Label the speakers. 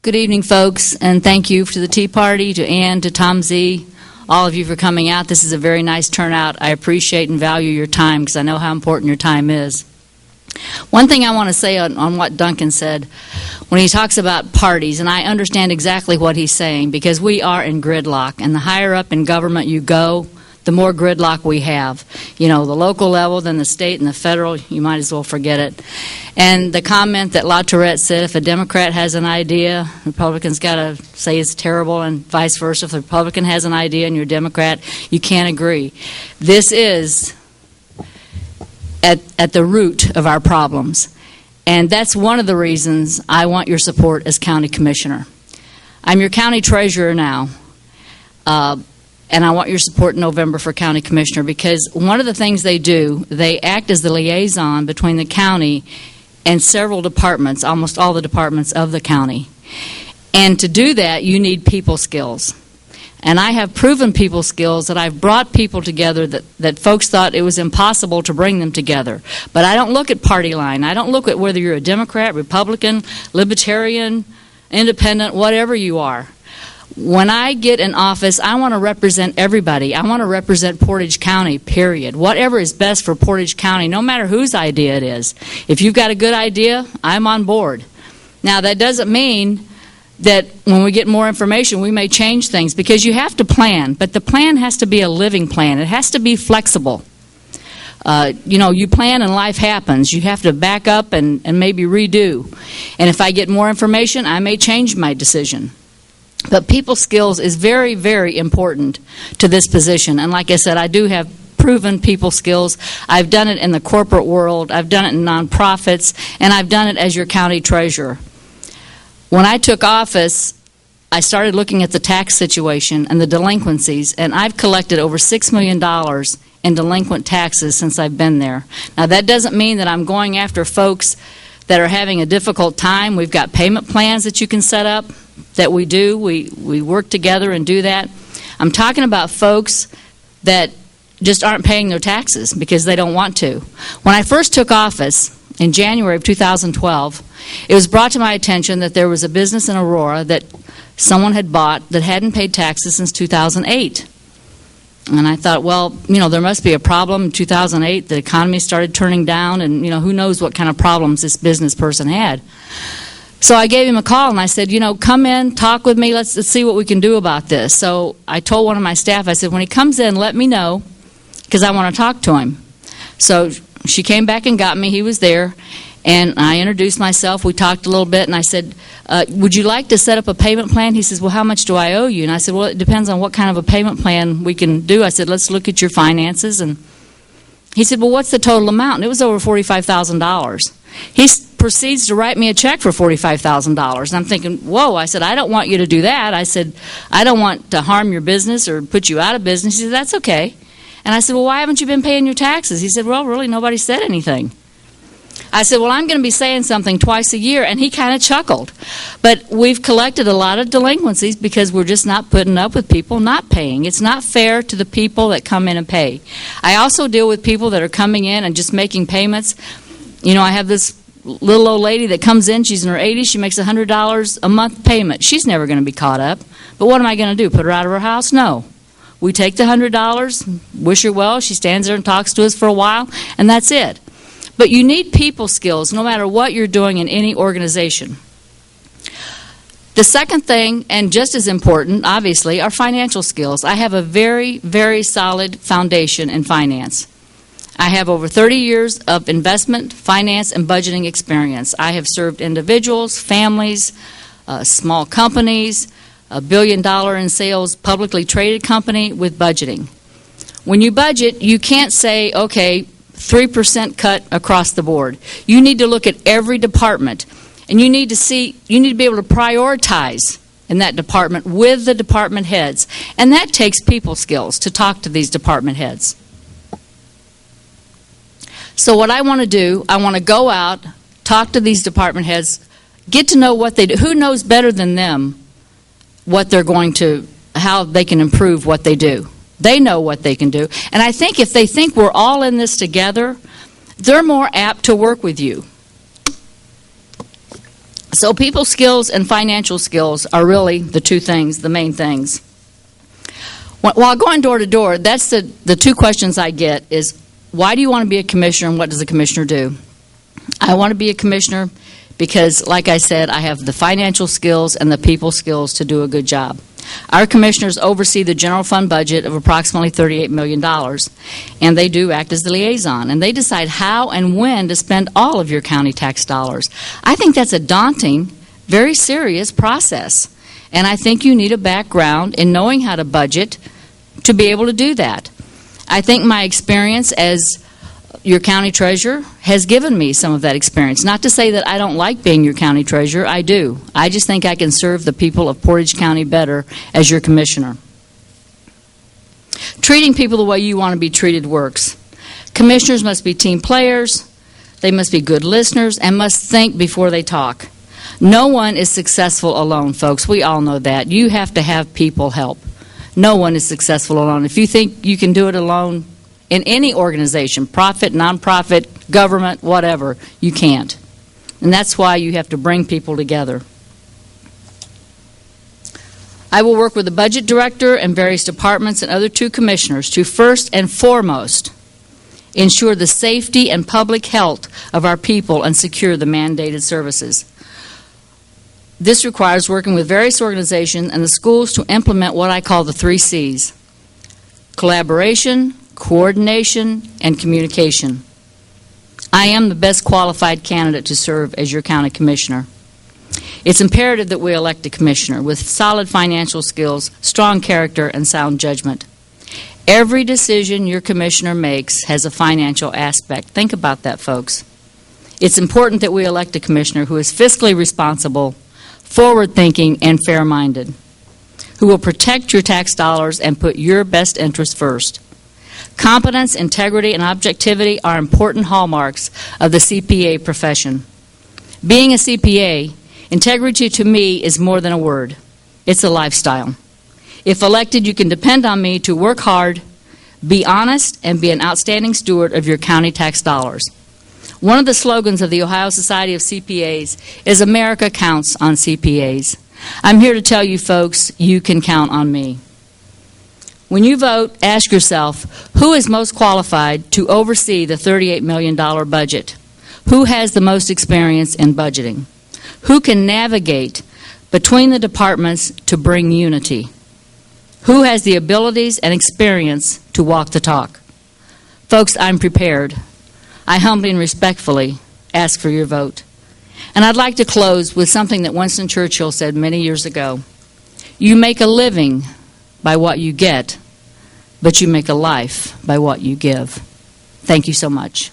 Speaker 1: Good evening, folks, and thank you to the Tea Party, to Ann, to Tom Z, all of you for coming out. This is a very nice turnout. I appreciate and value your time because I know how important your time is. One thing I want to say on what Duncan said when he talks about parties, and I understand exactly what he's saying because we are in gridlock, and the higher up in government you go, the more gridlock we have. You know, the local level, then the state and the federal, you might as well forget it. And the comment that La Tourette said, if a Democrat has an idea, Republicans got to say it's terrible, and vice versa. If the Republican has an idea and you're a Democrat, you can't agree. This is at the root of our problems. And that's one of the reasons I want your support as county commissioner. I'm your county treasurer now. And I want your support in November for county commissioner because one of the things they do, they act as the liaison between the county and several departments, almost all the departments of the county. And to do that, you need people skills. And I have proven people skills that I've brought people together that folks thought it was impossible to bring them together. But I don't look at party line. I don't look at whether you're a Democrat, Republican, Libertarian, Independent, whatever you are. When I get in office, I want to represent everybody. I want to represent Portage County, period. Whatever is best for Portage County, no matter whose idea it is. If you've got a good idea, I'm on board. Now, that doesn't mean that when we get more information, we may change things, because you have to plan, but the plan has to be a living plan. It has to be flexible. You know, you plan and life happens. You have to back up and maybe redo. And if I get more information, I may change my decision. But people skills is very, very important to this position. And like I said, I do have proven people skills. I've done it in the corporate world. I've done it in nonprofits. And I've done it as your county treasurer. When I took office, I started looking at the tax situation and the delinquencies. And I've collected over $6 million in delinquent taxes since I've been there. Now, that doesn't mean that I'm going after folks that are having a difficult time. We've got payment plans that you can set up. That we do. We work together and do that. I'm talking about folks that just aren't paying their taxes because they don't want to. When I first took office in January of 2012, it was brought to my attention that there was a business in Aurora that someone had bought that hadn't paid taxes since 2008. And I thought, well, you know, there must be a problem. In 2008, the economy started turning down, and, you know, who knows what kind of problems this business person had. So I gave him a call and I said, you know, come in, talk with me, let's see what we can do about this. So I told one of my staff, I said, when he comes in, let me know, because I want to talk to him. So she came back and got me. He was there, and I introduced myself. We talked a little bit, and I said, would you like to set up a payment plan? He says, well, how much do I owe you? And I said, well, it depends on what kind of a payment plan we can do. I said, let's look at your finances. And he said, well, what's the total amount? And it was over $45,000. He proceeds to write me a check for $45,000. And I'm thinking, whoa. I said, I don't want you to do that. I said, I don't want to harm your business or put you out of business. He said, that's okay. And I said, well, why haven't you been paying your taxes? He said, well, really, nobody said anything. I said, well, I'm going to be saying something twice a year. And he kind of chuckled. But we've collected a lot of delinquencies because we're just not putting up with people not paying. It's not fair to the people that come in and pay. I also deal with people that are coming in and just making payments. You know, I have this little old lady that comes in. She's in her 80s. She makes $100 a month payment. She's never going to be caught up. But what am I going to do, put her out of her house? No. We take the $100, wish her well. She stands there and talks to us for a while, and that's it. But you need people skills no matter what you're doing in any organization. The second thing, and just as important, obviously, are financial skills. I have a very, very solid foundation in finance. I have over 30 years of investment, finance, and budgeting experience. I have served individuals, families, small companies, $1 billion in sales publicly traded company with budgeting. When you budget, you can't say, okay, 3% cut across the board. You need to look at every department, and you need to be able to prioritize in that department with the department heads. And that takes people skills to talk to these department heads. So what I want to do, I want to go out, talk to these department heads, get to know what they do. Who knows better than them what they're going to, how they can improve what they do? They know what they can do. And I think if they think we're all in this together, they're more apt to work with you. So people skills and financial skills are really the two things, the main things. While going door to door, that's the two questions I get is, why do you want to be a commissioner and what does a commissioner do? I want to be a commissioner because, like I said, I have the financial skills and the people skills to do a good job. Our commissioners oversee the general fund budget of approximately $38 million, and they do act as the liaison, and they decide how and when to spend all of your county tax dollars. I think that's a daunting, very serious process, and I think you need a background in knowing how to budget to be able to do that. I think my experience as your county treasurer has given me some of that experience. Not to say that I don't like being your county treasurer, I do. I just think I can serve the people of Portage County better as your commissioner. Treating people the way you want to be treated works. Commissioners must be team players, they must be good listeners, and must think before they talk. No one is successful alone, folks. We all know that. You have to have people help. No one is successful alone. If you think you can do it alone, in any organization, profit, nonprofit, government, whatever, you can't. And that's why you have to bring people together. I will work with the budget director and various departments and other two commissioners to first and foremost ensure the safety and public health of our people and secure the mandated services. This requires working with various organizations and the schools to implement what I call the 3 C's: collaboration, coordination, and communication. I am the best qualified candidate to serve as your county commissioner. It's imperative that we elect a commissioner with solid financial skills, strong character, and sound judgment. Every decision your commissioner makes has a financial aspect. Think about that, folks. It's important that we elect a commissioner who is fiscally responsible, forward-thinking, and fair-minded, who will protect your tax dollars and put your best interest first. Competence, integrity, and objectivity are important hallmarks of the CPA profession. Being a CPA, integrity to me is more than a word. It's a lifestyle. If elected, you can depend on me to work hard, be honest, and be an outstanding steward of your county tax dollars. One of the slogans of the Ohio Society of CPAs is "America counts on CPAs." I'm here to tell you folks, you can count on me. When you vote, ask yourself, who is most qualified to oversee the $38 million budget? Who has the most experience in budgeting? Who can navigate between the departments to bring unity? Who has the abilities and experience to walk the talk? Folks, I'm prepared. I humbly and respectfully ask for your vote. And I'd like to close with something that Winston Churchill said many years ago. You make a living by what you get, but you make a life by what you give. Thank you so much.